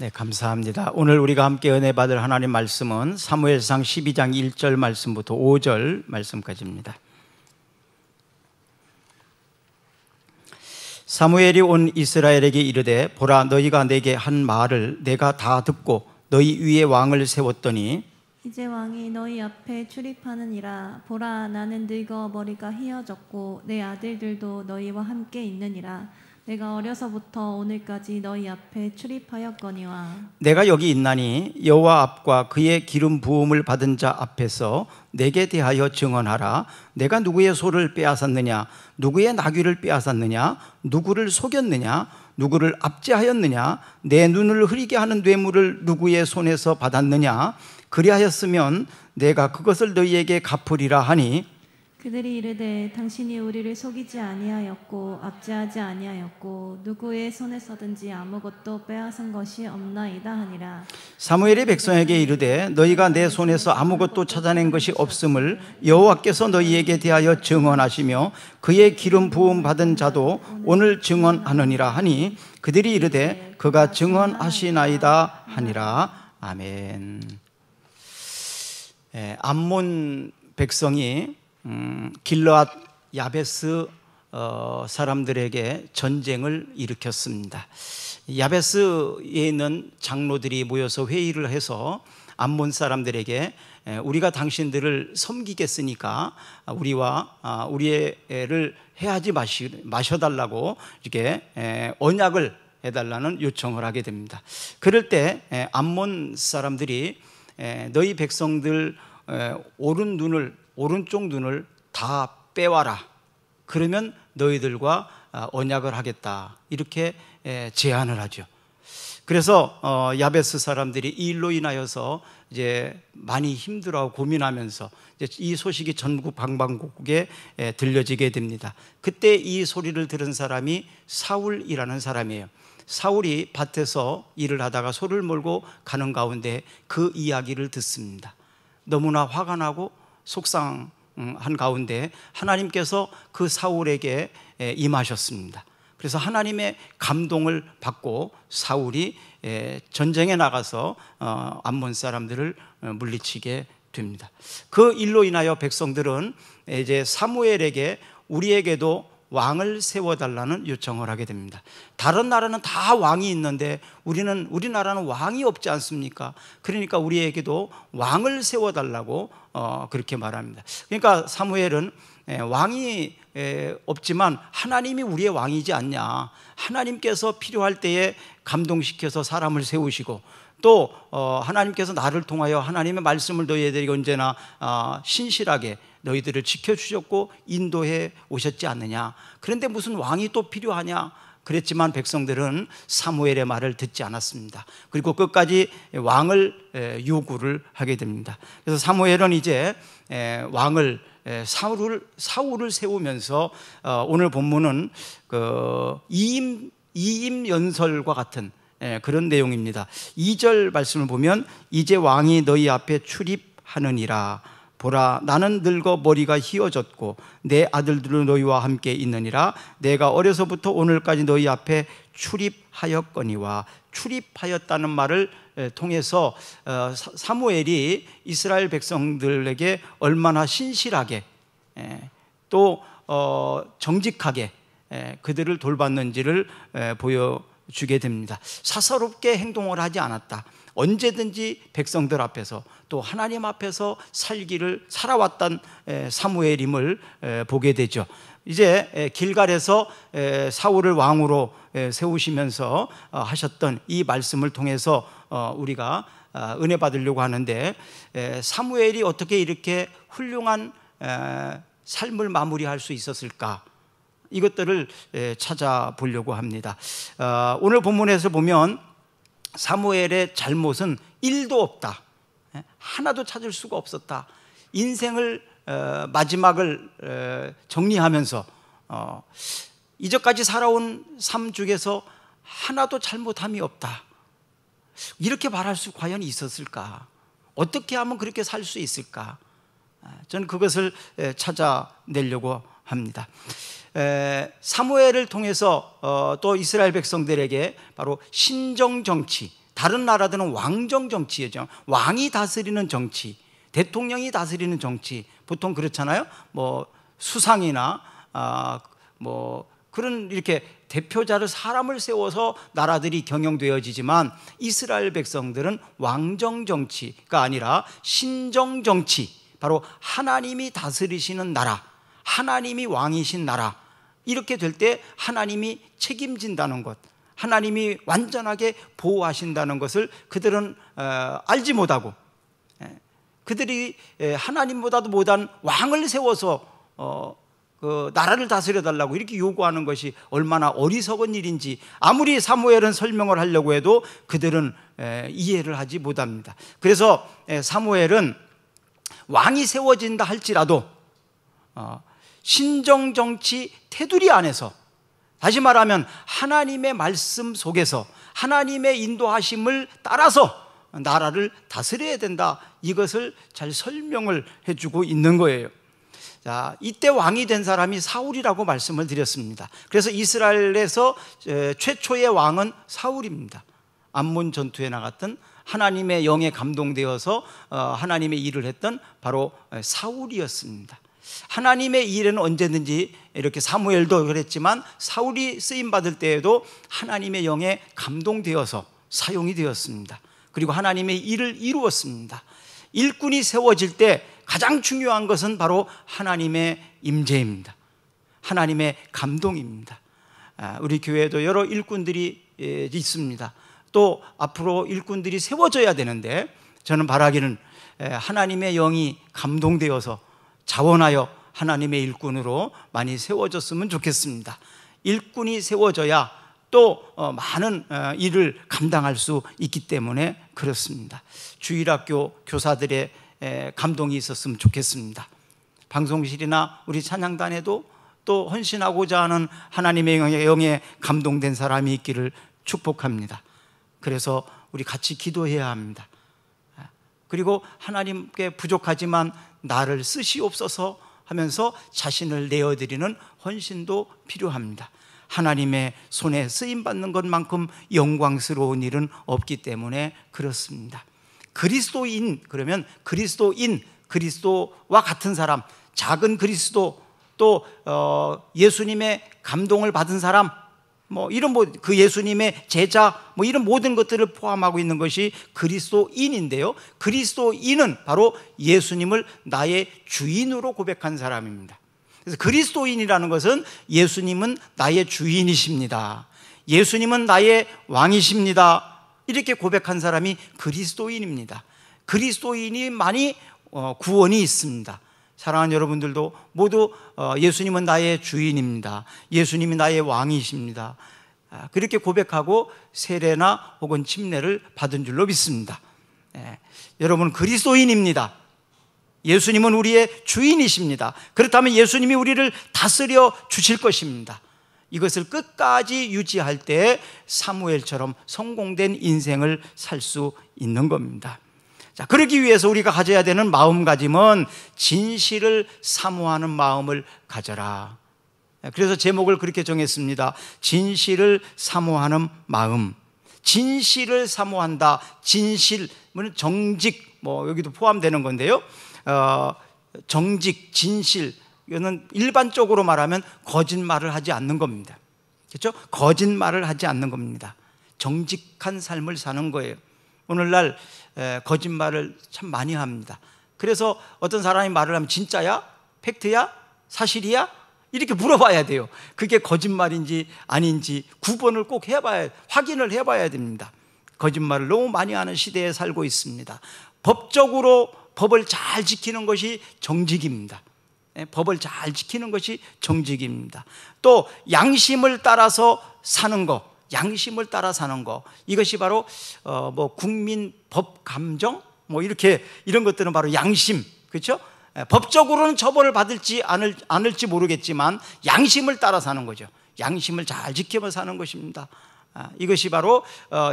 네, 감사합니다. 오늘 우리가 함께 은혜 받을 하나님 말씀은 사무엘상 12장 1절 말씀부터 5절 말씀까지입니다. 사무엘이 온 이스라엘에게 이르되 보라, 너희가 내게 한 말을 내가 다 듣고 너희 위에 왕을 세웠더니 이제 왕이 너희 앞에 출입하느니라. 보라, 나는 늙어 머리가 휘어졌고 내 아들들도 너희와 함께 있느니라. 내가 어려서부터 오늘까지 너희 앞에 출입하였거니와 내가 여기 있나니 여호와 앞과 그의 기름 부음을 받은 자 앞에서 내게 대하여 증언하라. 내가 누구의 소를 빼앗았느냐, 누구의 나귀를 빼앗았느냐, 누구를 속였느냐, 누구를 압제하였느냐, 내 눈을 흐리게 하는 뇌물을 누구의 손에서 받았느냐. 그리하였으면 내가 그것을 너희에게 갚으리라 하니 그들이 이르되 당신이 우리를 속이지 아니하였고 압제하지 아니하였고 누구의 손에서든지 아무것도 빼앗은 것이 없나이다 하니라. 사무엘이 백성에게 이르되 너희가 내 손에서 아무것도 찾아낸 것이 없음을 여호와께서 너희에게 대하여 증언하시며 그의 기름 부음 받은 자도 오늘 증언하느니라 하니 그들이 이르되 그가 증언하시나이다 하니라. 아멘. 암몬 백성이 길르앗 야베스 사람들에게 전쟁을 일으켰습니다. 야베스에 있는 장로들이 모여서 회의를 해서 암몬 사람들에게 우리가 당신들을 섬기겠으니까 우리와 우리의 애를 해하지 마셔달라고 이렇게 언약을 해달라는 요청을 하게 됩니다. 그럴 때 암몬 사람들이 너희 백성들 오른쪽 눈을 다 빼와라. 그러면 너희들과 언약을 하겠다. 이렇게 제안을 하죠. 그래서 야베스 사람들이 이 일로 인하여서 이제 많이 힘들어하고 고민하면서 이제 이 소식이 전국 방방곡곡에 들려지게 됩니다. 그때 이 소리를 들은 사람이 사울이라는 사람이에요. 사울이 밭에서 일을 하다가 소를 몰고 가는 가운데 그 이야기를 듣습니다. 너무나 화가 나고 속상한 가운데 하나님께서 그 사울에게 임하셨습니다. 그래서 하나님의 감동을 받고 사울이 전쟁에 나가서 암몬 사람들을 물리치게 됩니다. 그 일로 인하여 백성들은 이제 사무엘에게 우리에게도 왕을 세워달라는 요청을 하게 됩니다. 다른 나라는 다 왕이 있는데 우리나라는 왕이 없지 않습니까? 그러니까 우리에게도 왕을 세워달라고 그렇게 말합니다. 그러니까 사무엘은 왕이 없지만 하나님이 우리의 왕이지 않냐. 하나님께서 필요할 때에 감동시켜서 사람을 세우시고 또 하나님께서 나를 통하여 하나님의 말씀을 너희들에게 언제나 신실하게 너희들을 지켜주셨고 인도해 오셨지 않느냐. 그런데 무슨 왕이 또 필요하냐. 그랬지만 백성들은 사무엘의 말을 듣지 않았습니다. 그리고 끝까지 왕을 요구를 하게 됩니다. 그래서 사무엘은 이제 왕을 사울을 세우면서 오늘 본문은 그 이임연설과 같은 그런 내용입니다. 2절 말씀을 보면 이제 왕이 너희 앞에 출입하느니라. 보라, 나는 늙어 머리가 휘어졌고 내 아들들은 너희와 함께 있느니라. 내가 어려서부터 오늘까지 너희 앞에 출입하였거니와. 출입하였다는 말을 통해서 사무엘이 이스라엘 백성들에게 얼마나 신실하게 또 정직하게 그들을 돌봤는지를 보여주게 됩니다. 사사롭게 행동을 하지 않았다. 언제든지 백성들 앞에서 또 하나님 앞에서 살아왔던 사무엘임을 보게 되죠. 이제 길갈에서 사울을 왕으로 세우시면서 하셨던 이 말씀을 통해서 우리가 은혜 받으려고 하는데 사무엘이 어떻게 이렇게 훌륭한 삶을 마무리할 수 있었을까? 이것들을 찾아보려고 합니다. 오늘 본문에서 보면 사무엘의 잘못은 1도 없다. 하나도 찾을 수가 없었다. 인생을 마지막을 정리하면서 이제까지 살아온 삶 중에서 하나도 잘못함이 없다. 이렇게 말할 수 과연 있었을까? 어떻게 하면 그렇게 살 수 있을까? 저는 그것을 찾아내려고 합니다. 사무엘을 통해서 또 이스라엘 백성들에게 바로 신정정치, 다른 나라들은 왕정 정치예요. 왕이 다스리는 정치, 대통령이 다스리는 정치, 보통 그렇잖아요. 뭐 수상이나 뭐 그런 이렇게 대표자를 사람을 세워서 나라들이 경영되어지지만 이스라엘 백성들은 왕정 정치가 아니라 신정 정치, 바로 하나님이 다스리시는 나라, 하나님이 왕이신 나라, 이렇게 될 때 하나님이 책임진다는 것, 하나님이 완전하게 보호하신다는 것을 그들은 알지 못하고, 그들이 하나님보다도 못한 왕을 세워서 그 나라를 다스려 달라고 이렇게 요구하는 것이 얼마나 어리석은 일인지 아무리 사무엘은 설명을 하려고 해도 그들은 이해를 하지 못합니다. 그래서 사무엘은 왕이 세워진다 할지라도 신정정치 테두리 안에서, 다시 말하면 하나님의 말씀 속에서 하나님의 인도하심을 따라서 나라를 다스려야 된다, 이것을 잘 설명을 해주고 있는 거예요. 자, 이때 왕이 된 사람이 사울이라고 말씀을 드렸습니다. 그래서 이스라엘에서 최초의 왕은 사울입니다. 암몬 전투에 나갔던, 하나님의 영에 감동되어서 하나님의 일을 했던 바로 사울이었습니다. 하나님의 일에는 언제든지, 이렇게 사무엘도 그랬지만 사울이 쓰임받을 때에도 하나님의 영에 감동되어서 사용이 되었습니다. 그리고 하나님의 일을 이루었습니다. 일꾼이 세워질 때 가장 중요한 것은 바로 하나님의 임재입니다. 하나님의 감동입니다. 우리 교회도 여러 일꾼들이 있습니다. 또 앞으로 일꾼들이 세워져야 되는데, 저는 바라기는 하나님의 영이 감동되어서 자원하여 하나님의 일꾼으로 많이 세워졌으면 좋겠습니다. 일꾼이 세워져야 또 많은 일을 감당할 수 있기 때문에 그렇습니다. 주일학교 교사들의 감동이 있었으면 좋겠습니다. 방송실이나 우리 찬양단에도 또 헌신하고자 하는 하나님의 영에 감동된 사람이 있기를 축복합니다. 그래서 우리 같이 기도해야 합니다. 그리고 하나님께 부족하지만 나를 쓰시옵소서 하면서 자신을 내어드리는 헌신도 필요합니다. 하나님의 손에 쓰임받는 것만큼 영광스러운 일은 없기 때문에 그렇습니다. 그리스도인, 그러면 그리스도와 같은 사람, 작은 그리스도, 또 예수님의 감동을 받은 사람, 이런 그 예수님의 제자, 이런 모든 것들을 포함하고 있는 것이 그리스도인인데요, 그리스도인은 바로 예수님을 나의 주인으로 고백한 사람입니다. 그래서 그리스도인이라는 것은 예수님은 나의 주인이십니다, 예수님은 나의 왕이십니다, 이렇게 고백한 사람이 그리스도인입니다. 그리스도인이만이 구원이 있습니다. 사랑하는 여러분들도 모두 예수님은 나의 주인입니다, 예수님이 나의 왕이십니다, 그렇게 고백하고 세례나 혹은 침례를 받은 줄로 믿습니다. 여러분, 그리스도인입니다. 예수님은 우리의 주인이십니다. 그렇다면 예수님이 우리를 다스려 주실 것입니다. 이것을 끝까지 유지할 때 사무엘처럼 성공된 인생을 살 수 있는 겁니다. 자, 그러기 위해서 우리가 가져야 되는 마음가짐은 진실을 사모하는 마음을 가져라. 그래서 제목을 그렇게 정했습니다. 진실을 사모하는 마음. 진실을 사모한다. 진실은 정직, 여기도 포함되는 건데요. 정직, 진실, 이거는 일반적으로 말하면 거짓말을 하지 않는 겁니다. 그렇죠? 거짓말을 하지 않는 겁니다. 정직한 삶을 사는 거예요. 오늘날 거짓말을 참 많이 합니다. 그래서 어떤 사람이 말을 하면 진짜야? 팩트야? 사실이야? 이렇게 물어봐야 돼요. 그게 거짓말인지 아닌지 구분을 꼭 확인을 해봐야 됩니다. 거짓말을 너무 많이 하는 시대에 살고 있습니다. 법적으로 법을 잘 지키는 것이 정직입니다. 법을 잘 지키는 것이 정직입니다. 또 양심을 따라서 사는 것, 양심을 따라 사는 것, 이것이 바로 국민 법 감정, 이런 것들은 바로 양심, 그렇죠? 법적으로는 처벌을 받을지 않을지 모르겠지만 양심을 따라 사는 거죠. 양심을 잘 지키며 사는 것입니다. 이것이 바로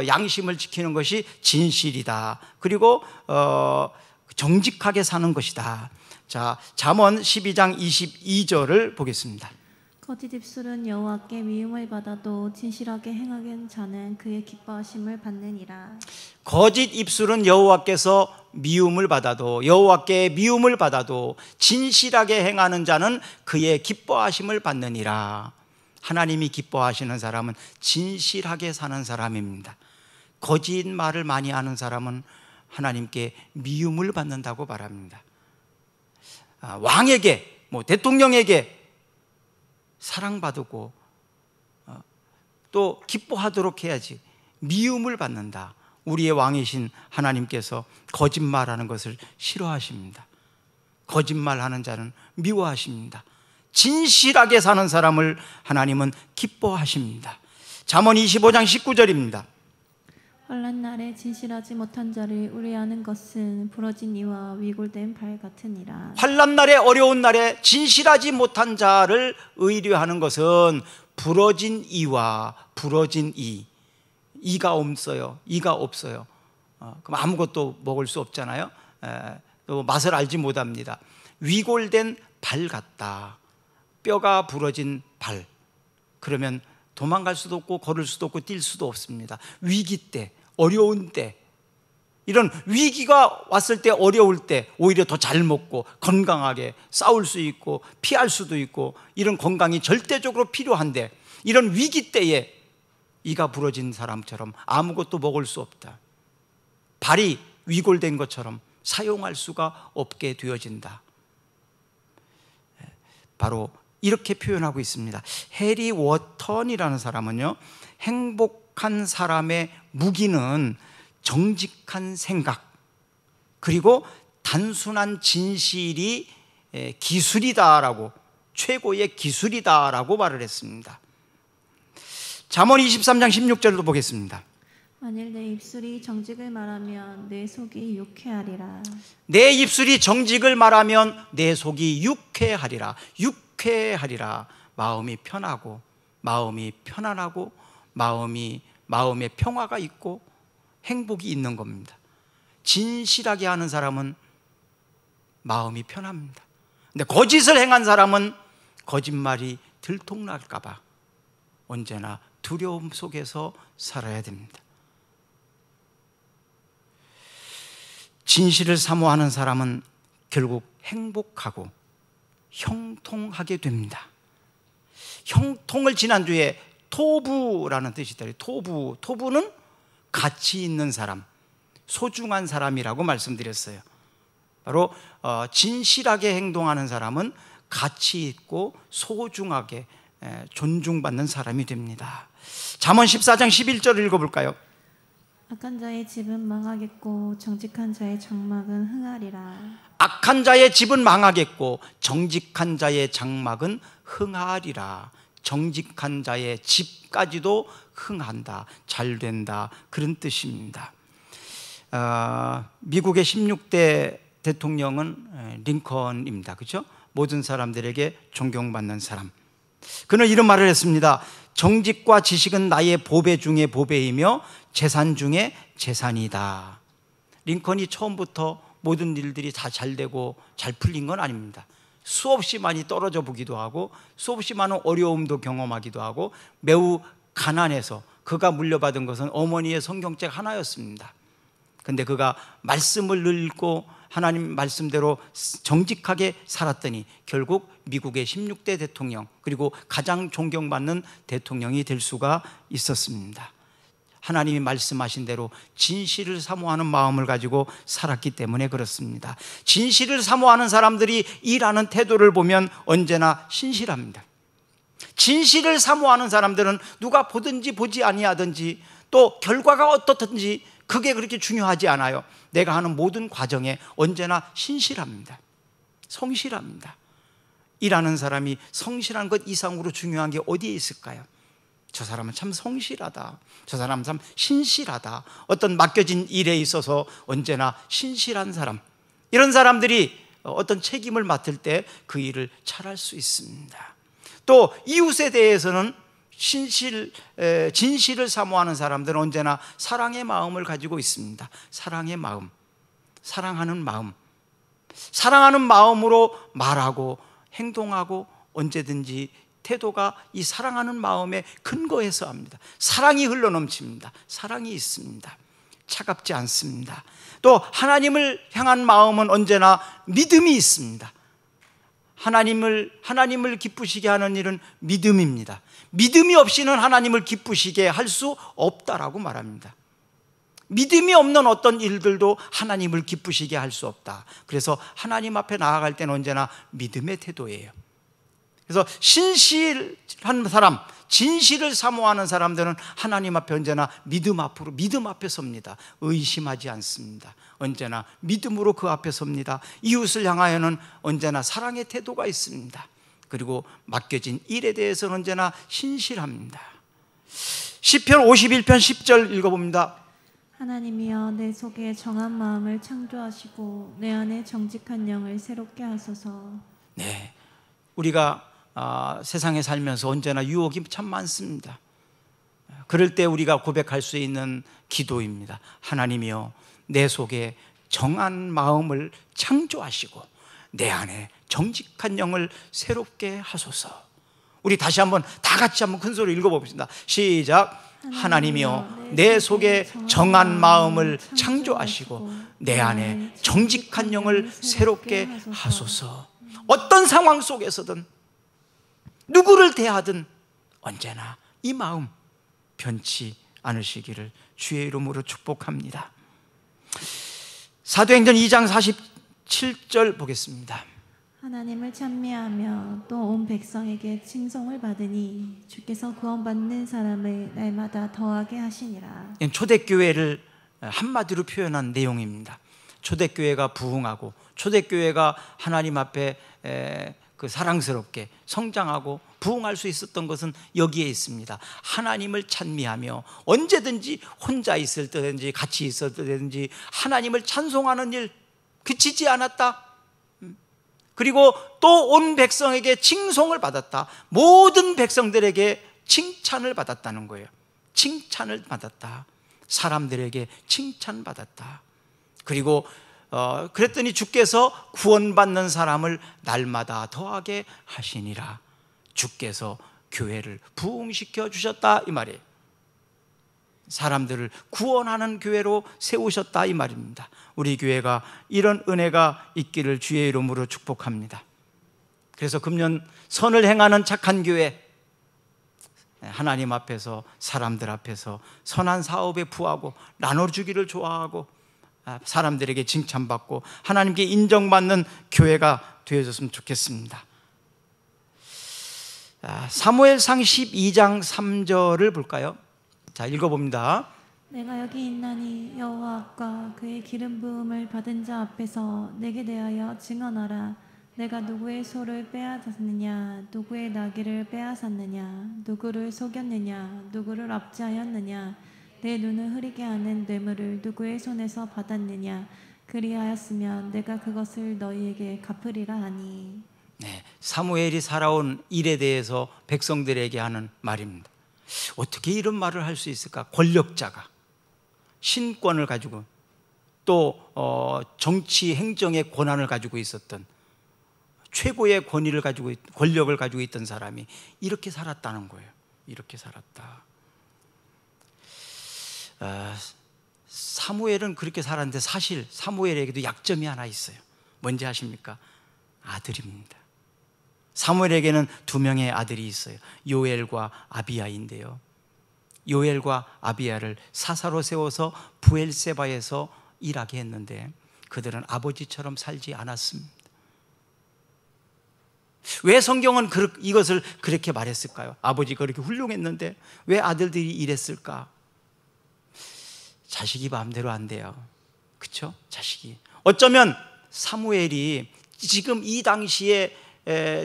양심을 지키는 것이 진실이다. 그리고 정직하게 사는 것이다. 자, 잠언 12장 22절을 보겠습니다. 거짓 입술은 여호와께 미움을 받아도 진실하게 행하는 자는 그의 기뻐하심을 받느니라. 거짓 입술은 여호와께서 미움을 받아도 여호와께 미움을 받아도 진실하게 행하는 자는 그의 기뻐하심을 받느니라. 하나님이 기뻐하시는 사람은 진실하게 사는 사람입니다. 거짓말을 많이 하는 사람은 하나님께 미움을 받는다고 말합니다. 왕에게, 대통령에게 사랑받고 또 기뻐하도록 해야지. 미움을 받는다. 우리의 왕이신 하나님께서 거짓말하는 것을 싫어하십니다. 거짓말하는 자는 미워하십니다. 진실하게 사는 사람을 하나님은 기뻐하십니다. 잠언 25장 19절입니다. 환난 날에 진실하지 못한 자를 의뢰하는 것은 부러진 이와 위골된 발 같으니라. 환난 날에, 어려운 날에 진실하지 못한 자를 의뢰하는 것은 부러진 이와 부러진 이가 없어요. 이가 없어요. 그럼 아무것도 먹을 수 없잖아요. 또 맛을 알지 못합니다. 위골된 발 같다. 뼈가 부러진 발. 그러면 도망갈 수도 없고 걸을 수도 없고 뛸 수도 없습니다. 위기 때, 어려운 때, 이런 위기가 왔을 때, 어려울 때 오히려 더 잘 먹고 건강하게 싸울 수 있고 피할 수도 있고, 이런 건강이 절대적으로 필요한데 이런 위기 때에 이가 부러진 사람처럼 아무것도 먹을 수 없다. 발이 위골된 것처럼 사용할 수가 없게 되어진다. 바로 이렇게 표현하고 있습니다. 해리 워턴이라는 사람은요, 행복한 사람의 무기는 정직한 생각 그리고 단순한 진실이 기술이다라고, 최고의 기술이다라고 말을 했습니다. 잠언 23장 16절도 보겠습니다. 만일 내 입술이 정직을 말하면 내 속이 유쾌하리라. 내 입술이 정직을 말하면 내 속이 유쾌하리라. 유쾌하리라. 마음이 편하고, 마음이 편안하고, 마음에 평화가 있고 행복이 있는 겁니다. 진실하게 하는 사람은 마음이 편합니다. 근데 거짓을 행한 사람은 거짓말이 들통날까 봐 언제나 두려움 속에서 살아야 됩니다. 진실을 사모하는 사람은 결국 행복하고 형통하게 됩니다. 형통을 지난주에 토부라는 뜻이 있다. 토부는 가치 있는 사람, 소중한 사람이라고 말씀드렸어요. 바로 진실하게 행동하는 사람은 가치 있고 소중하게 존중받는 사람이 됩니다. 잠언 14장 11절을 읽어볼까요? 악한 자의 집은 망하겠고 정직한 자의 장막은 흥하리라. 악한 자의 집은 망하겠고 정직한 자의 장막은 흥하리라. 정직한 자의 집까지도 흥한다, 잘 된다, 그런 뜻입니다. 미국의 16대 대통령은 링컨입니다. 그렇죠? 모든 사람들에게 존경받는 사람. 그는 이런 말을 했습니다. 정직과 지식은 나의 보배 중에 보배이며 재산 중에 재산이다. 링컨이 처음부터 모든 일들이 다 잘 되고 잘 풀린 건 아닙니다. 수없이 많이 떨어져 보기도 하고 수없이 많은 어려움도 경험하기도 하고 매우 가난해서 그가 물려받은 것은 어머니의 성경책 하나였습니다. 근데 그가 말씀을 읽고 하나님 말씀대로 정직하게 살았더니 결국 미국의 16대 대통령, 그리고 가장 존경받는 대통령이 될 수가 있었습니다. 하나님이 말씀하신 대로 진실을 사모하는 마음을 가지고 살았기 때문에 그렇습니다. 진실을 사모하는 사람들이 일하는 태도를 보면 언제나 신실합니다. 진실을 사모하는 사람들은 누가 보든지 보지 아니하든지 또 결과가 어떻든지 그게 그렇게 중요하지 않아요. 내가 하는 모든 과정에 언제나 신실합니다. 성실합니다. 일하는 사람이 성실한 것 이상으로 중요한 게 어디에 있을까요? 저 사람은 참 성실하다, 저 사람은 참 신실하다, 어떤 맡겨진 일에 있어서 언제나 신실한 사람, 이런 사람들이 어떤 책임을 맡을 때 그 일을 잘할 수 있습니다. 또 이웃에 대해서는 진실을 사모하는 사람들은 언제나 사랑의 마음을 가지고 있습니다. 사랑의 마음, 사랑하는 마음으로 말하고 행동하고 언제든지 태도가 이 사랑하는 마음에 근거해서 합니다. 사랑이 흘러넘칩니다. 사랑이 있습니다. 차갑지 않습니다. 또 하나님을 향한 마음은 언제나 믿음이 있습니다. 하나님을 기쁘시게 하는 일은 믿음입니다. 믿음이 없이는 하나님을 기쁘시게 할 수 없다라고 말합니다. 믿음이 없는 어떤 일들도 하나님을 기쁘시게 할 수 없다. 그래서 하나님 앞에 나아갈 때는 언제나 믿음의 태도예요. 그래서 신실한 사람, 진실을 사모하는 사람들은 하나님 앞에 언제나 믿음 앞에 섭니다. 의심하지 않습니다. 언제나 믿음으로 그 앞에 섭니다. 이웃을 향하여는 언제나 사랑의 태도가 있습니다. 그리고 맡겨진 일에 대해서는 언제나 신실합니다. 시편 51편 10절 읽어봅니다. 하나님이여 내 속에 정한 마음을 창조하시고 내 안에 정직한 영을 새롭게 하소서. 네, 우리가 세상에 살면서 언제나 유혹이 참 많습니다. 그럴 때 우리가 고백할 수 있는 기도입니다. 하나님이여 내 속에 정한 마음을 창조하시고 내 안에 정직한 영을 새롭게 하소서. 우리 다시 한번 다 같이 한번 큰 소리로 읽어봅시다. 시작. 하나님이여 내 속에 정한 마음을 창조하시고 내 안에 정직한 영을 새롭게 하소서. 어떤 상황 속에서든 누구를 대하든 언제나 이 마음 변치 않으시기를 주의 이름으로 축복합니다. 사도행전 2장 47절 보겠습니다. 하나님을 찬미하며 또 온 백성에게 칭송을 받으니 주께서 구원받는 사람을 날마다 더하게 하시니라. 초대교회를 한마디로 표현한 내용입니다. 초대교회가 부흥하고 초대교회가 하나님 앞에 그 사랑스럽게 성장하고 부흥할 수 있었던 것은 여기에 있습니다. 하나님을 찬미하며 언제든지 혼자 있을 때든지 같이 있을 때든지 하나님을 찬송하는 일 그치지 않았다. 그리고 또 온 백성에게 칭송을 받았다. 모든 백성들에게 칭찬을 받았다는 거예요. 칭찬을 받았다. 사람들에게 칭찬받았다. 그리고 그랬더니 주께서 구원받는 사람을 날마다 더하게 하시니라. 주께서 교회를 부흥시켜 주셨다 이 말이에요. 사람들을 구원하는 교회로 세우셨다 이 말입니다. 우리 교회가 이런 은혜가 있기를 주의 이름으로 축복합니다. 그래서 금년 선을 행하는 착한 교회, 하나님 앞에서 사람들 앞에서 선한 사업에 부하고 나눠주기를 좋아하고 사람들에게 칭찬받고 하나님께 인정받는 교회가 되어졌으면 좋겠습니다. 사무엘상 12장 3절을 볼까요? 자, 읽어봅니다. 내가 여기 있나니 여호와 앞과 그의 기름 부음을 받은 자 앞에서 내게 대하여 증언하라. 내가 누구의 소를 빼앗았느냐, 누구의 나귀를 빼앗았느냐, 누구를 속였느냐, 누구를 압제하였느냐, 내 눈을 흐리게 하는 뇌물을 누구의 손에서 받았느냐. 그리하였으면 내가 그것을 너희에게 갚으리라 하니. 네, 사무엘이 살아온 일에 대해서 백성들에게 하는 말입니다. 어떻게 이런 말을 할 수 있을까? 권력자가 신권을 가지고 또 정치 행정의 권한을 가지고 있었던 최고의 권위를 가지고 권력을 가지고 있던 사람이 이렇게 살았다는 거예요. 이렇게 살았다. 사무엘은 그렇게 살았는데 사실 사무엘에게도 약점이 하나 있어요. 뭔지 아십니까? 아들입니다. 사무엘에게는 두 명의 아들이 있어요. 요엘과 아비야인데요, 요엘과 아비야를 사사로 세워서 브엘세바에서 일하게 했는데 그들은 아버지처럼 살지 않았습니다. 왜 성경은 이것을 그렇게 말했을까요? 아버지가 그렇게 훌륭했는데 왜 아들들이 이랬을까? 자식이 마음대로 안 돼요. 그렇죠? 자식이. 어쩌면 사무엘이 지금 이 당시에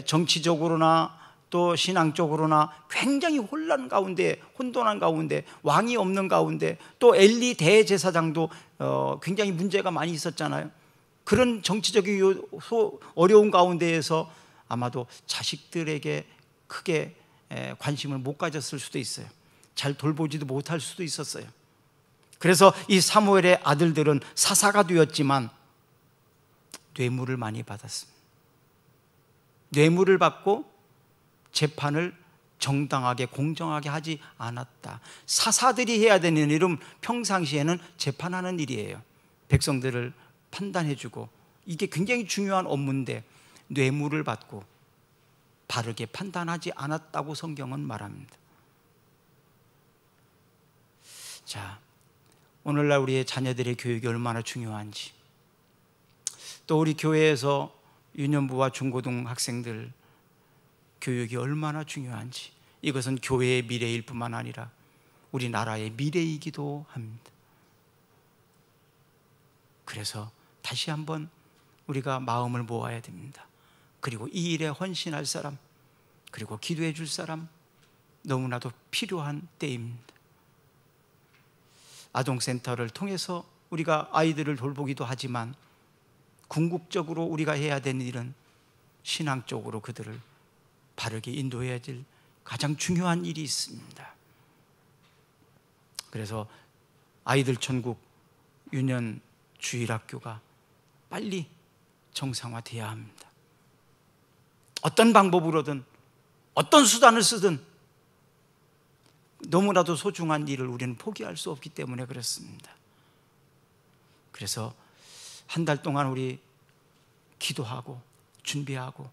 정치적으로나 또 신앙적으로나 굉장히 혼란 가운데, 혼돈한 가운데, 왕이 없는 가운데, 또 엘리 대제사장도 굉장히 문제가 많이 있었잖아요. 그런 정치적인 어려운 가운데에서 아마도 자식들에게 크게 관심을 못 가졌을 수도 있어요. 잘 돌보지도 못할 수도 있었어요. 그래서 이 사무엘의 아들들은 사사가 되었지만 뇌물을 많이 받았습니다. 뇌물을 받고 재판을 정당하게 공정하게 하지 않았다. 사사들이 해야 되는 일은 평상시에는 재판하는 일이에요. 백성들을 판단해주고, 이게 굉장히 중요한 업무인데 뇌물을 받고 바르게 판단하지 않았다고 성경은 말합니다. 자, 오늘날 우리의 자녀들의 교육이 얼마나 중요한지, 또 우리 교회에서 유년부와 중고등 학생들 교육이 얼마나 중요한지, 이것은 교회의 미래일 뿐만 아니라 우리나라의 미래이기도 합니다. 그래서 다시 한번 우리가 마음을 모아야 됩니다. 그리고 이 일에 헌신할 사람, 그리고 기도해 줄 사람 너무나도 필요한 때입니다. 아동센터를 통해서 우리가 아이들을 돌보기도 하지만 궁극적으로 우리가 해야 되는 일은 신앙적으로 그들을 바르게 인도해야 될 가장 중요한 일이 있습니다. 그래서 아이들 천국 유년 주일학교가 빨리 정상화돼야 합니다. 어떤 방법으로든 어떤 수단을 쓰든 너무나도 소중한 일을 우리는 포기할 수 없기 때문에 그렇습니다. 그래서 한 달 동안 우리 기도하고 준비하고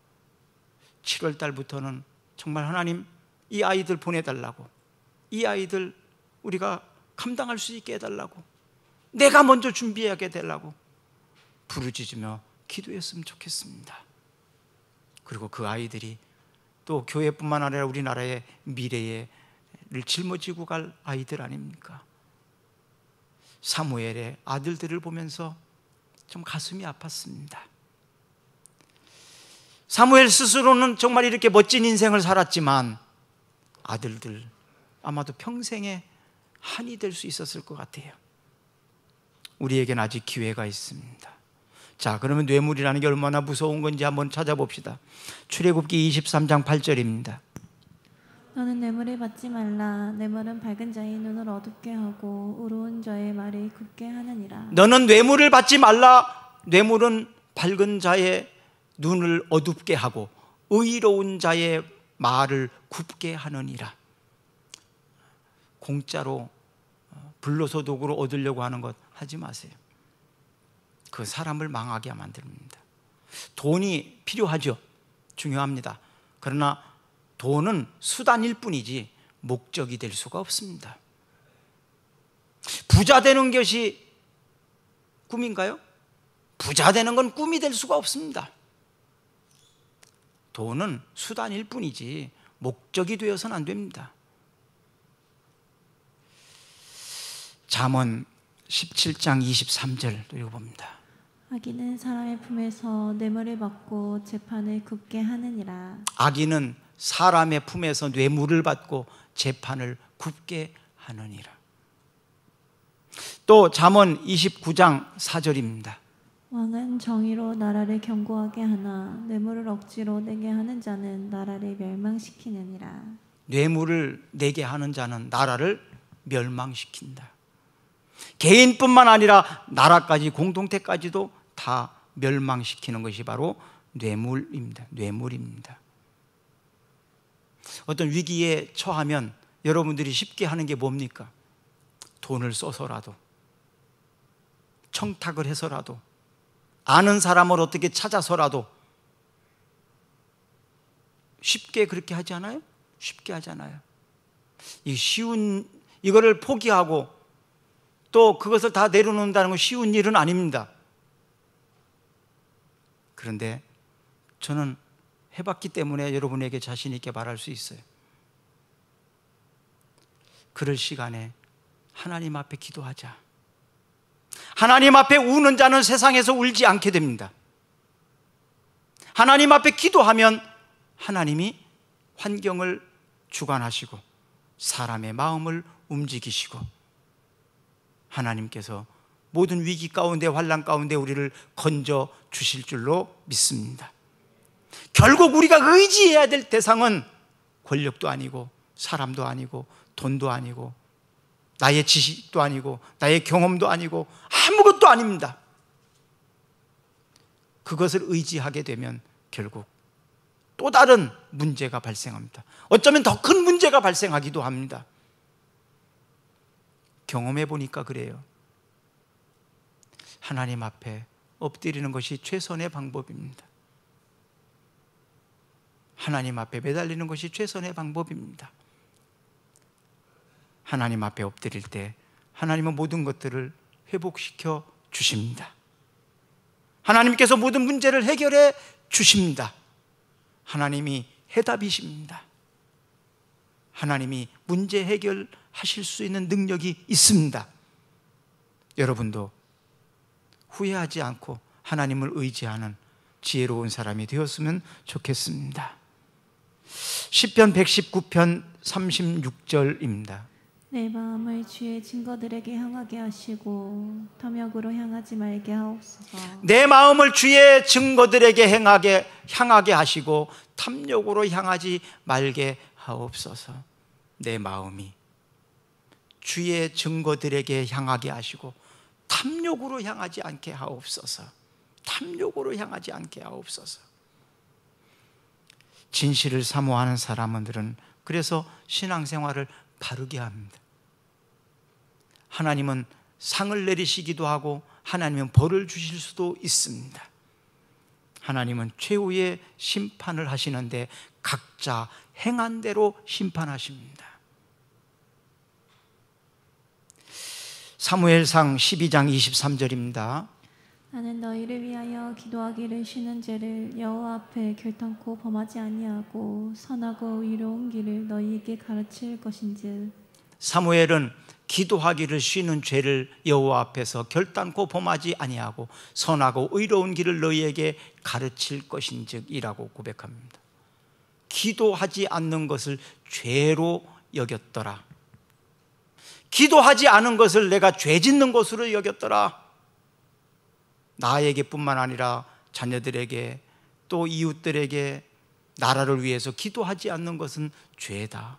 7월 달부터는 정말 하나님 이 아이들 보내달라고, 이 아이들 우리가 감당할 수 있게 해달라고, 내가 먼저 준비하게 해달라고 부르짖으며 기도했으면 좋겠습니다. 그리고 그 아이들이 또 교회뿐만 아니라 우리나라의 미래를 짊어지고 갈 아이들 아닙니까? 사무엘의 아들들을 보면서 좀 가슴이 아팠습니다. 사무엘 스스로는 정말 이렇게 멋진 인생을 살았지만 아들들 아마도 평생의 한이 될 수 있었을 것 같아요. 우리에게는 아직 기회가 있습니다. 자, 그러면 뇌물이라는 게 얼마나 무서운 건지 한번 찾아봅시다. 출애굽기 23장 8절입니다. 너는 뇌물을 받지 말라. 뇌물은 밝은 자의 눈을 어둡게 하고 의로운 자의 말을 굽게 하느니라. 너는 뇌물을 받지 말라. 뇌물은 밝은 자의 눈을 어둡게 하고 의로운 자의 말을 굽게 하느니라. 공짜로 불로소득으로 얻으려고 하는 것 하지 마세요. 그 사람을 망하게 만듭니다. 돈이 필요하죠. 중요합니다. 그러나 돈은 수단일 뿐이지 목적이 될 수가 없습니다. 부자 되는 것이 꿈인가요? 부자 되는 건 꿈이 될 수가 없습니다. 돈은 수단일 뿐이지 목적이 되어서는 안 됩니다. 잠언 17장 23절 읽어봅니다. 악인은 사람의 품에서 뇌물을 받고 재판을 굽게 하느니라. 악인은 사람의 품에서 뇌물을 받고 재판을 굽게 하느니라. 또 잠언 29장 4절입니다. 왕은 정의로 나라를 견고하게 하나 뇌물을 억지로 내게 하는 자는 나라를 멸망시키느니라. 뇌물을 내게 하는 자는 나라를 멸망시킨다. 개인뿐만 아니라 나라까지 공동체까지도 다 멸망시키는 것이 바로 뇌물입니다. 뇌물입니다. 어떤 위기에 처하면 여러분들이 쉽게 하는 게 뭡니까? 돈을 써서라도, 청탁을 해서라도, 아는 사람을 어떻게 찾아서라도 쉽게 그렇게 하지 않아요? 쉽게 하잖아요. 이 쉬운 이거를 포기하고 또 그것을 다 내려놓는다는 건 쉬운 일은 아닙니다. 그런데 저는 해봤기 때문에 여러분에게 자신 있게 말할 수 있어요. 그럴 시간에 하나님 앞에 기도하자. 하나님 앞에 우는 자는 세상에서 울지 않게 됩니다. 하나님 앞에 기도하면 하나님이 환경을 주관하시고 사람의 마음을 움직이시고 하나님께서 모든 위기 가운데 환난 가운데 우리를 건져 주실 줄로 믿습니다. 결국 우리가 의지해야 될 대상은 권력도 아니고 사람도 아니고 돈도 아니고 나의 지식도 아니고 나의 경험도 아니고 아무것도 아닙니다. 그것을 의지하게 되면 결국 또 다른 문제가 발생합니다. 어쩌면 더 큰 문제가 발생하기도 합니다. 경험해 보니까 그래요. 하나님 앞에 엎드리는 것이 최선의 방법입니다. 하나님 앞에 매달리는 것이 최선의 방법입니다. 하나님 앞에 엎드릴 때 하나님은 모든 것들을 회복시켜 주십니다. 하나님께서 모든 문제를 해결해 주십니다. 하나님이 해답이십니다. 하나님이 문제 해결하실 수 있는 능력이 있습니다. 여러분도 후회하지 않고 하나님을 의지하는 지혜로운 사람이 되었으면 좋겠습니다. 시편 119편 36절입니다. 내 마음을 주의 증거들에게 향하게 하시고 탐욕으로 향하지 말게 하옵소서. 내 마음을 주의 증거들에게 향하게 하시고 탐욕으로 향하지 말게 하옵소서. 내 마음이 주의 증거들에게 향하게 하시고 탐욕으로 향하지 않게 하옵소서. 탐욕으로 향하지 않게 하옵소서. 진실을 사모하는 사람들은 그래서 신앙생활을 바르게 합니다. 하나님은 상을 내리시기도 하고 하나님은 벌을 주실 수도 있습니다. 하나님은 최후의 심판을 하시는데 각자 행한 대로 심판하십니다. 사무엘상 12장 23절입니다. 나는 너희를 위하여 기도하기를 쉬는 죄를 여호와 앞에 결단코 범하지 아니하고 선하고 의로운 길을 너희에게 가르칠 것인즉. 사무엘은 기도하기를 쉬는 죄를 여호와 앞에서 결단코 범하지 아니하고 선하고 의로운 길을 너희에게 가르칠 것인즉이라고 고백합니다. 기도하지 않는 것을 죄로 여겼더라. 기도하지 않은 것을 내가 죄 짓는 것으로 여겼더라. 나에게뿐만 아니라 자녀들에게 또 이웃들에게 나라를 위해서 기도하지 않는 것은 죄다.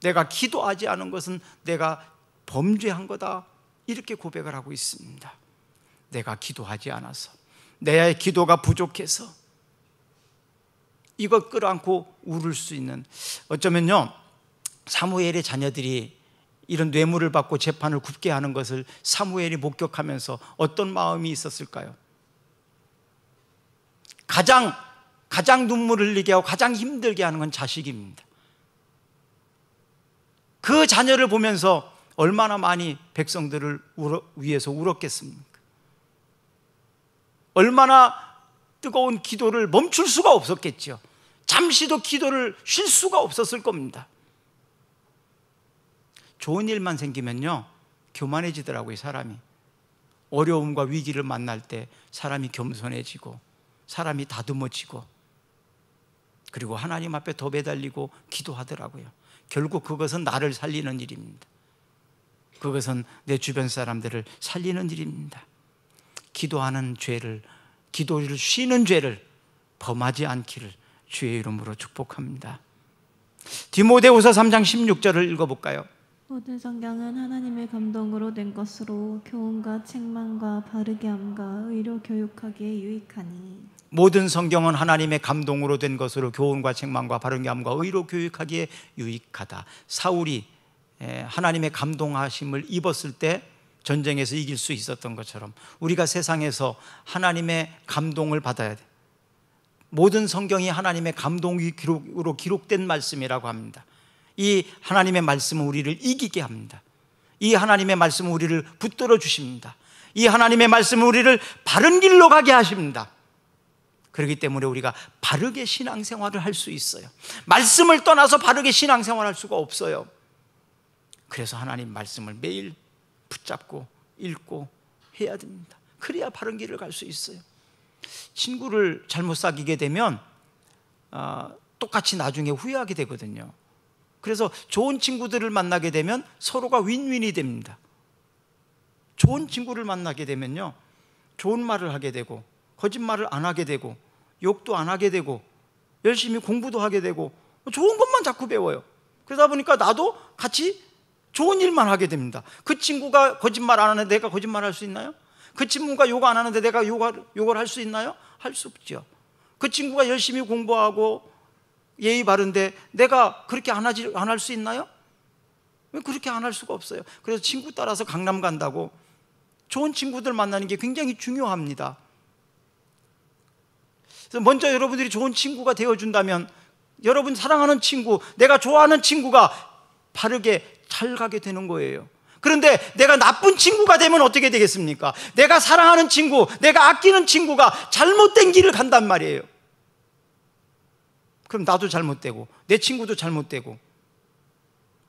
내가 기도하지 않은 것은 내가 범죄한 거다. 이렇게 고백을 하고 있습니다. 내가 기도하지 않아서, 내 기도가 부족해서 이것 끌어안고 울을 수 있는, 어쩌면요 사무엘의 자녀들이 이런 뇌물을 받고 재판을 굽게 하는 것을 사무엘이 목격하면서 어떤 마음이 있었을까요? 가장 눈물을 흘리게 하고 가장 힘들게 하는 건 자식입니다. 그 자녀를 보면서 얼마나 많이 백성들을 위해서 울었겠습니까? 얼마나 뜨거운 기도를 멈출 수가 없었겠죠. 잠시도 기도를 쉴 수가 없었을 겁니다. 좋은 일만 생기면요 교만해지더라고요. 사람이 어려움과 위기를 만날 때 사람이 겸손해지고 사람이 다듬어지고 그리고 하나님 앞에 더 매달리고 기도하더라고요. 결국 그것은 나를 살리는 일입니다. 그것은 내 주변 사람들을 살리는 일입니다. 기도하는 죄를, 기도를 쉬는 죄를 범하지 않기를 주의 이름으로 축복합니다. 디모데후서 3장 16절을 읽어볼까요? 모든 성경은 하나님의 감동으로 된 것으로 교훈과 책망과 바르게 함과 의로 교육하기에 유익하니. 모든 성경은 하나님의 감동으로 된 것으로 교훈과 책망과 바르게 함과 의로 교육하기에 유익하다. 사울이 하나님의 감동하심을 입었을 때 전쟁에서 이길 수 있었던 것처럼 우리가 세상에서 하나님의 감동을 받아야 돼. 모든 성경이 하나님의 감동으로 기록된 말씀이라고 합니다. 이 하나님의 말씀은 우리를 이기게 합니다. 이 하나님의 말씀은 우리를 붙들어 주십니다. 이 하나님의 말씀은 우리를 바른 길로 가게 하십니다. 그렇기 때문에 우리가 바르게 신앙생활을 할 수 있어요. 말씀을 떠나서 바르게 신앙생활할 수가 없어요. 그래서 하나님 말씀을 매일 붙잡고 읽고 해야 됩니다. 그래야 바른 길을 갈 수 있어요. 친구를 잘못 사귀게 되면 똑같이 나중에 후회하게 되거든요. 그래서 좋은 친구들을 만나게 되면 서로가 윈윈이 됩니다. 좋은 친구를 만나게 되면요 좋은 말을 하게 되고 거짓말을 안 하게 되고 욕도 안 하게 되고 열심히 공부도 하게 되고 좋은 것만 자꾸 배워요. 그러다 보니까 나도 같이 좋은 일만 하게 됩니다. 그 친구가 거짓말 안 하는데 내가 거짓말 할 수 있나요? 그 친구가 욕 안 하는데 내가 욕을 할 수 있나요? 할 수 없죠. 그 친구가 열심히 공부하고 예의 바른데 내가 그렇게 안 할 수 있나요? 왜 그렇게 안 할 수가 없어요? 그래서 친구 따라서 강남 간다고 좋은 친구들 만나는 게 굉장히 중요합니다. 그래서 먼저 여러분들이 좋은 친구가 되어준다면 여러분 사랑하는 친구, 내가 좋아하는 친구가 바르게 잘 가게 되는 거예요. 그런데 내가 나쁜 친구가 되면 어떻게 되겠습니까? 내가 사랑하는 친구, 내가 아끼는 친구가 잘못된 길을 간단 말이에요. 그럼 나도 잘못되고 내 친구도 잘못되고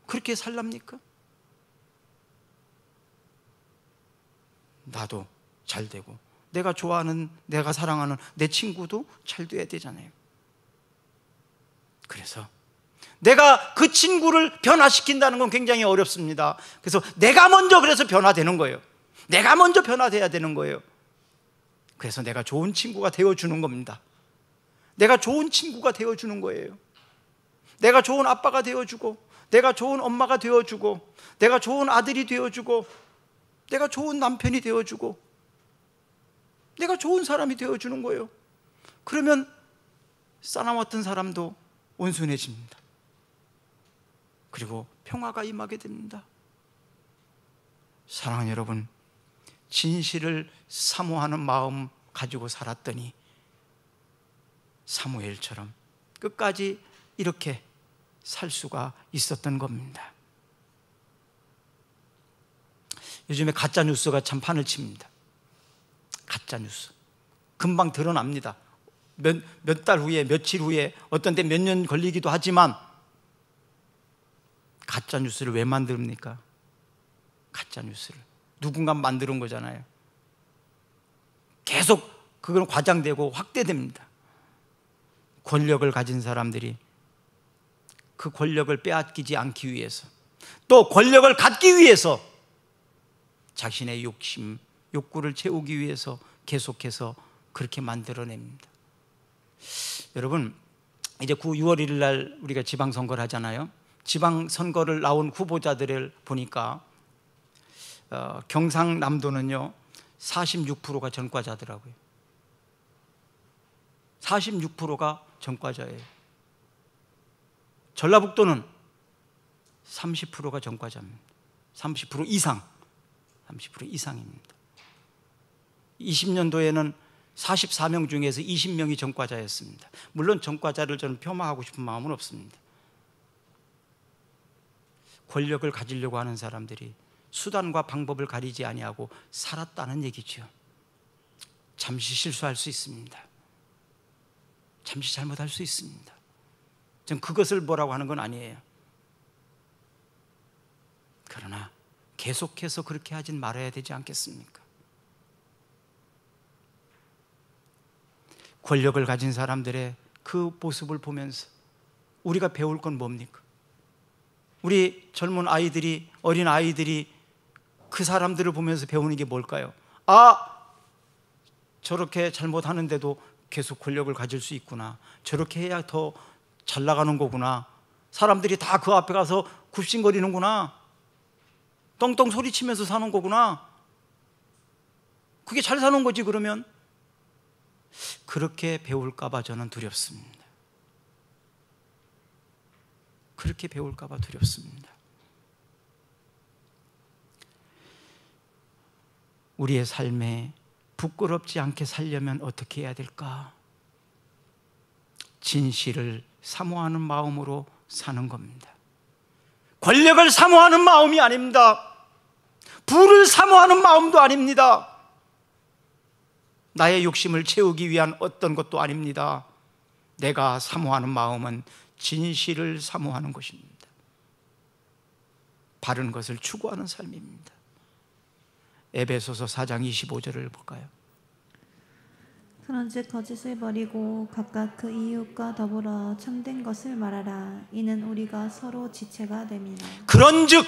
그렇게 살랍니까? 나도 잘 되고 내가 좋아하는, 내가 사랑하는 내 친구도 잘 돼야 되잖아요. 그래서 내가 그 친구를 변화시킨다는 건 굉장히 어렵습니다. 그래서 내가 먼저 그래서 변화되는 거예요. 내가 먼저 변화돼야 되는 거예요. 그래서 내가 좋은 친구가 되어주는 겁니다. 내가 좋은 친구가 되어주는 거예요. 내가 좋은 아빠가 되어주고, 내가 좋은 엄마가 되어주고, 내가 좋은 아들이 되어주고, 내가 좋은 남편이 되어주고, 내가 좋은 사람이 되어주는 거예요. 그러면 쌓아왔던 사람도 온순해집니다. 그리고 평화가 임하게 됩니다. 사랑하는 여러분, 진실을 사모하는 마음 가지고 살았더니 사무엘처럼 끝까지 이렇게 살 수가 있었던 겁니다. 요즘에 가짜 뉴스가 참 판을 칩니다. 가짜 뉴스 금방 드러납니다. 몇 달 후에, 며칠 후에, 어떤 때 몇 년 걸리기도 하지만 가짜 뉴스를 왜 만듭니까? 가짜 뉴스를 누군가 만드는 거잖아요. 계속 그건 과장되고 확대됩니다. 권력을 가진 사람들이 그 권력을 빼앗기지 않기 위해서, 또 권력을 갖기 위해서 자신의 욕심, 욕구를 채우기 위해서 계속해서 그렇게 만들어냅니다. 여러분, 이제 6월 1일 날 우리가 지방선거를 하잖아요. 지방선거를 나온 후보자들을 보니까 경상남도는요 46%가 전과자더라고요. 46%가 전과자예요. 전라북도는 30%가 전과자입니다. 30% 이상, 30% 이상입니다. 20년도에는 44명 중에서 20명이 전과자였습니다. 물론 전과자를 저는 폄하하고 싶은 마음은 없습니다. 권력을 가지려고 하는 사람들이 수단과 방법을 가리지 아니하고 살았다는 얘기죠. 잠시 실수할 수 있습니다. 잠시 잘못할 수 있습니다. 전 그것을 뭐라고 하는 건 아니에요. 그러나 계속해서 그렇게 하진 말아야 되지 않겠습니까? 권력을 가진 사람들의 그 모습을 보면서 우리가 배울 건 뭡니까? 우리 젊은 아이들이, 어린 아이들이 그 사람들을 보면서 배우는 게 뭘까요? 아, 저렇게 잘못하는데도 계속 권력을 가질 수 있구나. 저렇게 해야 더 잘 나가는 거구나. 사람들이 다 그 앞에 가서 굽신거리는구나. 떵떵 소리치면서 사는 거구나. 그게 잘 사는 거지. 그러면 그렇게 배울까 봐 저는 두렵습니다. 그렇게 배울까 봐 두렵습니다. 우리의 삶에 부끄럽지 않게 살려면 어떻게 해야 될까? 진실을 사모하는 마음으로 사는 겁니다. 권력을 사모하는 마음이 아닙니다. 부를 사모하는 마음도 아닙니다. 나의 욕심을 채우기 위한 어떤 것도 아닙니다. 내가 사모하는 마음은 진실을 사모하는 것입니다. 바른 것을 추구하는 삶입니다. 에베소서 4장 25절을 볼까요? 그런즉 거짓을 버리고 각각 그 이웃과 더불어 참된 것을 말하라. 이는 우리가 서로 지체가 됨이라. 그런즉,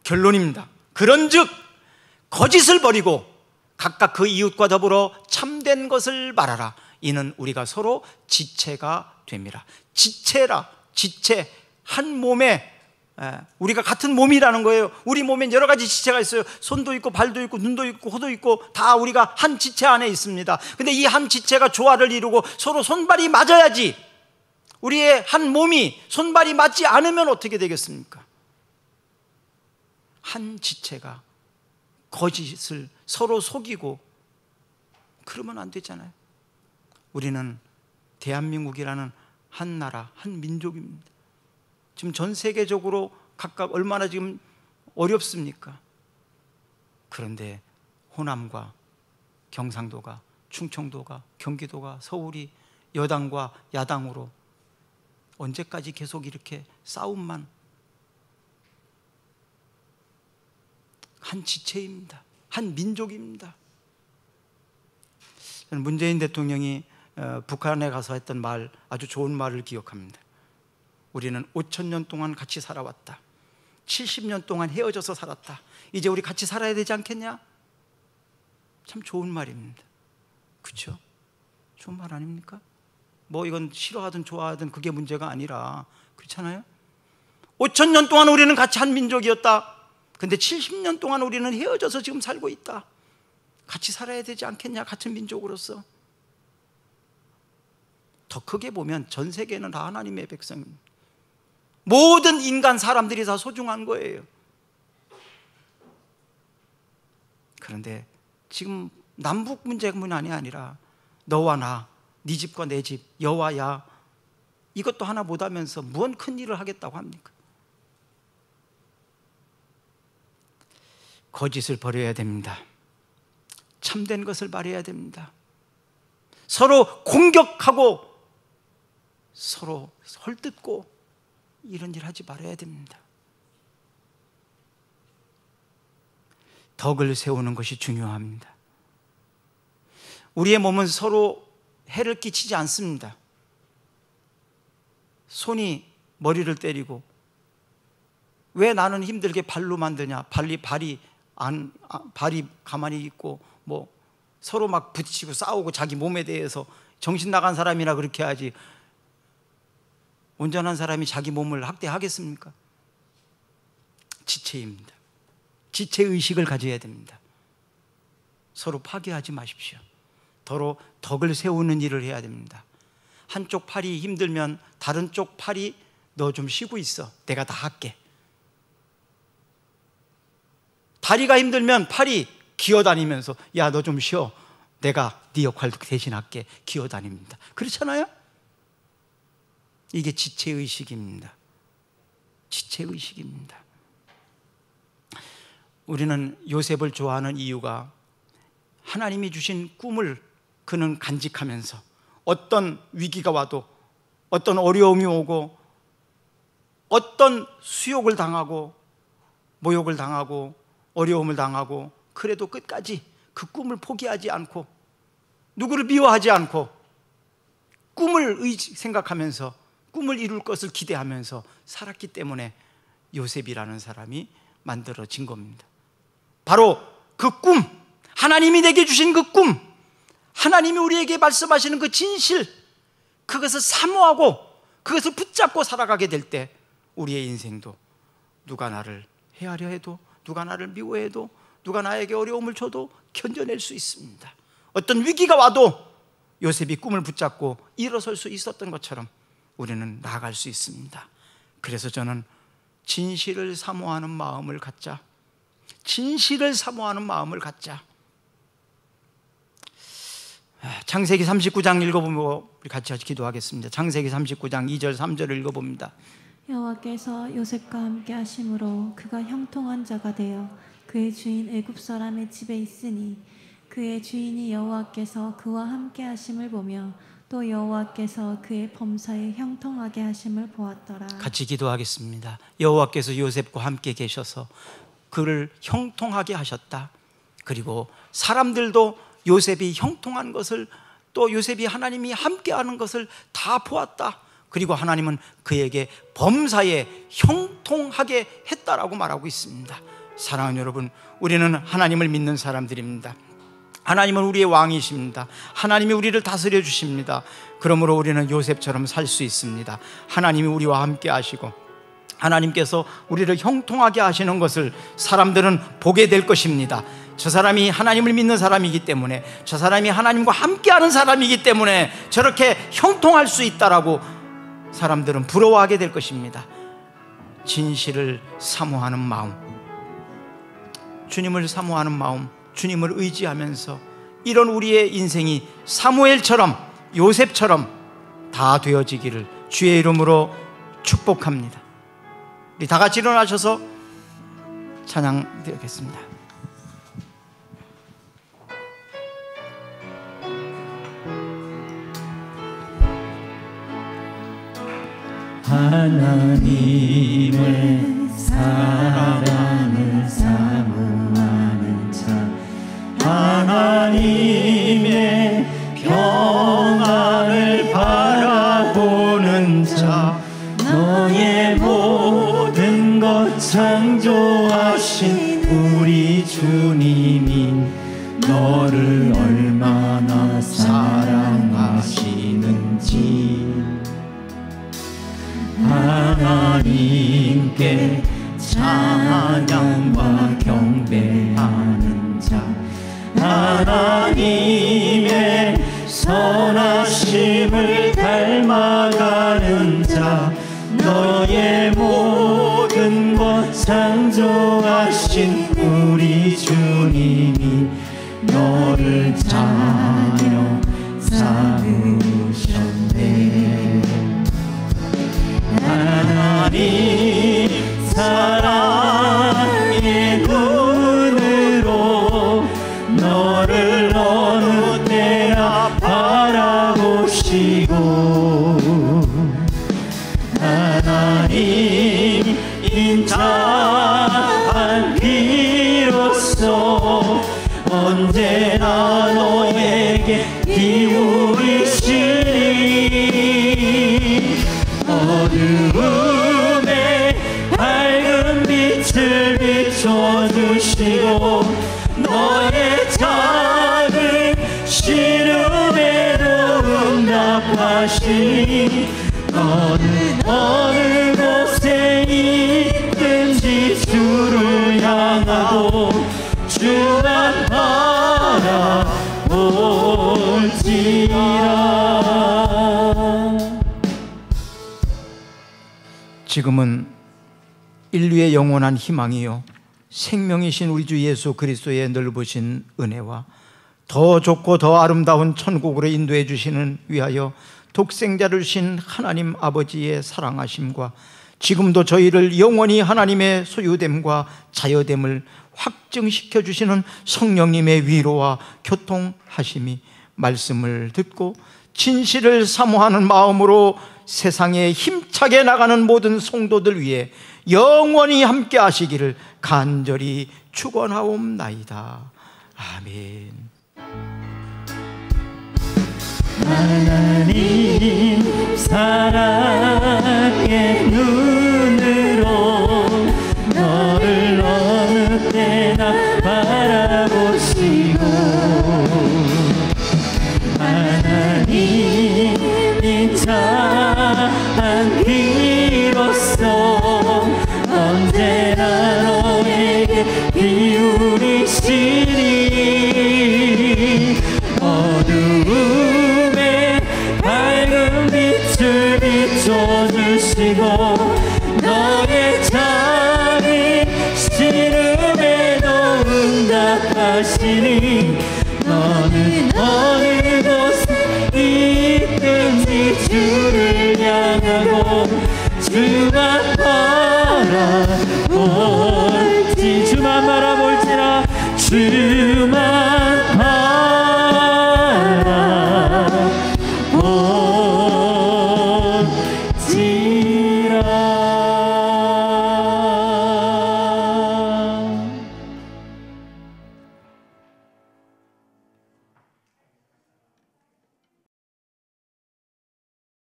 결론입니다. 그런즉 거짓을 버리고 각각 그 이웃과 더불어 참된 것을 말하라. 이는 우리가 서로 지체가 됨이라. 지체라, 지체. 한 몸에, 우리가 같은 몸이라는 거예요. 우리 몸엔 여러 가지 지체가 있어요. 손도 있고 발도 있고 눈도 있고 코도 있고 다 우리가 한 지체 안에 있습니다. 근데 이 한 지체가 조화를 이루고 서로 손발이 맞아야지 우리의 한 몸이 손발이 맞지 않으면 어떻게 되겠습니까? 한 지체가 거짓을 서로 속이고 그러면 안 되잖아요. 우리는 대한민국이라는 한 나라, 한 민족입니다. 지금 전 세계적으로 각각 얼마나 지금 어렵습니까? 그런데 호남과 경상도가, 충청도가, 경기도가, 서울이 여당과 야당으로 언제까지 계속 이렇게 싸움만. 한 지체입니다. 한 민족입니다. 저는 문재인 대통령이 북한에 가서 했던 말, 아주 좋은 말을 기억합니다. 우리는 5,000년 동안 같이 살아왔다. 70년 동안 헤어져서 살았다. 이제 우리 같이 살아야 되지 않겠냐? 참 좋은 말입니다. 그렇죠? 좋은 말 아닙니까? 뭐 이건 싫어하든 좋아하든 그게 문제가 아니라, 그렇잖아요? 5,000년 동안 우리는 같이 한 민족이었다. 근데 70년 동안 우리는 헤어져서 지금 살고 있다. 같이 살아야 되지 않겠냐? 같은 민족으로서. 더 크게 보면 전 세계는 다 하나님의 백성입니다. 모든 인간 사람들이 다 소중한 거예요. 그런데 지금 남북 문제만이 아니라 너와 나, 네 집과 내 집, 여와 야, 이것도 하나 못하면서 무언 큰 일을 하겠다고 합니까? 거짓을 버려야 됩니다. 참된 것을 말해야 됩니다. 서로 공격하고 서로 헐뜯고 이런 일 하지 말아야 됩니다. 덕을 세우는 것이 중요합니다. 우리의 몸은 서로 해를 끼치지 않습니다. 손이 머리를 때리고, 왜 나는 힘들게 발로 만드냐? 발이 가만히 있고 뭐 서로 막 부딪히고 싸우고 자기 몸에 대해서 정신 나간 사람이나 그렇게 하지, 온전한 사람이 자기 몸을 학대하겠습니까? 지체입니다. 지체의식을 가져야 됩니다. 서로 파괴하지 마십시오. 서로 덕을 세우는 일을 해야 됩니다. 한쪽 팔이 힘들면 다른 쪽 팔이 너 좀 쉬고 있어, 내가 다 할게. 다리가 힘들면 팔이 기어다니면서 야, 너 좀 쉬어, 내가 네 역할도 대신할게, 기어다닙니다. 그렇잖아요? 이게 지체의식입니다. 지체의식입니다. 우리는 요셉을 좋아하는 이유가 하나님이 주신 꿈을 그는 간직하면서 어떤 위기가 와도, 어떤 어려움이 오고, 어떤 수욕을 당하고 모욕을 당하고 어려움을 당하고, 그래도 끝까지 그 꿈을 포기하지 않고 누구를 미워하지 않고 꿈을 생각하면서 꿈을 이룰 것을 기대하면서 살았기 때문에 요셉이라는 사람이 만들어진 겁니다. 바로 그 꿈, 하나님이 내게 주신 그 꿈, 하나님이 우리에게 말씀하시는 그 진실, 그것을 사모하고 그것을 붙잡고 살아가게 될 때 우리의 인생도, 누가 나를 해하려 해도, 누가 나를 미워해도, 누가 나에게 어려움을 줘도 견뎌낼 수 있습니다. 어떤 위기가 와도 요셉이 꿈을 붙잡고 일어설 수 있었던 것처럼 우리는 나아갈 수 있습니다. 그래서 저는 진실을 사모하는 마음을 갖자. 진실을 사모하는 마음을 갖자. 창세기 39장 읽어보고 우리 같이 기도하겠습니다. 창세기 39장 2절 3절을 읽어봅니다. 여호와께서 요셉과 함께 하심으로 그가 형통한 자가 되어 그의 주인 애굽 사람의 집에 있으니, 그의 주인이 여호와께서 그와 함께 하심을 보며 또 여호와께서 그의 범사에 형통하게 하심을 보았더라. 같이 기도하겠습니다. 여호와께서 요셉과 함께 계셔서 그를 형통하게 하셨다. 그리고 사람들도 요셉이 형통한 것을, 또 요셉이 하나님이 함께하는 것을 다 보았다. 그리고 하나님은 그에게 범사에 형통하게 했다라고 말하고 있습니다. 사랑하는 여러분, 우리는 하나님을 믿는 사람들입니다. 하나님은 우리의 왕이십니다. 하나님이 우리를 다스려 주십니다. 그러므로 우리는 요셉처럼 살 수 있습니다. 하나님이 우리와 함께 하시고 하나님께서 우리를 형통하게 하시는 것을 사람들은 보게 될 것입니다. 저 사람이 하나님을 믿는 사람이기 때문에, 저 사람이 하나님과 함께하는 사람이기 때문에 저렇게 형통할 수 있다라고 사람들은 부러워하게 될 것입니다. 진실을 사모하는 마음, 주님을 사모하는 마음, 주님을 의지하면서 이런 우리의 인생이 사무엘처럼, 요셉처럼 다 되어지기를 주의 이름으로 축복합니다. 우리 다 같이 일어나셔서 찬양 드리겠습니다. 하나님의 사랑을 사모하는 자, 하나님의 평안을 바라보는 자, 너의 모든 것 창조하신 우리 주님이 너를 얼마나 사랑하시는지 하나님께 찬양과 경배하는 자, 하나님의 선하심을 닮아가는 자, 너의 모든 것 창조하신 우리 주님이 너를 자녀 삼으셨네. 하나님 사랑의 눈으로 너를 어느 때나 바라보시고 하나님 인자한 비로소 언제나 너에게 기울이시니 어두움에 밝은 빛을 비춰주시고 너의 작은 시름에도 응답하시니 너는 어느 곳에 있든지 주를 향하고 주만 바라볼지라. 지금은 인류의 영원한 희망이요 생명이신 우리 주 예수 그리스도의 넓으신 은혜와 더 좋고 더 아름다운 천국으로 인도해 주시는 위하여 독생자를 주신 하나님 아버지의 사랑하심과 지금도 저희를 영원히 하나님의 소유됨과 자여됨을 확증시켜 주시는 성령님의 위로와 교통하심이 말씀을 듣고 진실을 사모하는 마음으로 세상에 힘차게 나가는 모든 성도들 위해 영원히 함께 하시기를 간절히 축원하옵나이다. 아멘. 하나님 사랑의 눈으로 너를 어느 때나 바라보시고 하나님 인자한 비로소 언제나 너에게 기울이시니 어두움에 밝은 빛을 비춰주시고 너의 작은 시름에도 응답하시니 너는 어느 곳에 있든지 주를 향하고 주만 바라볼지 주만 바라볼지라 주만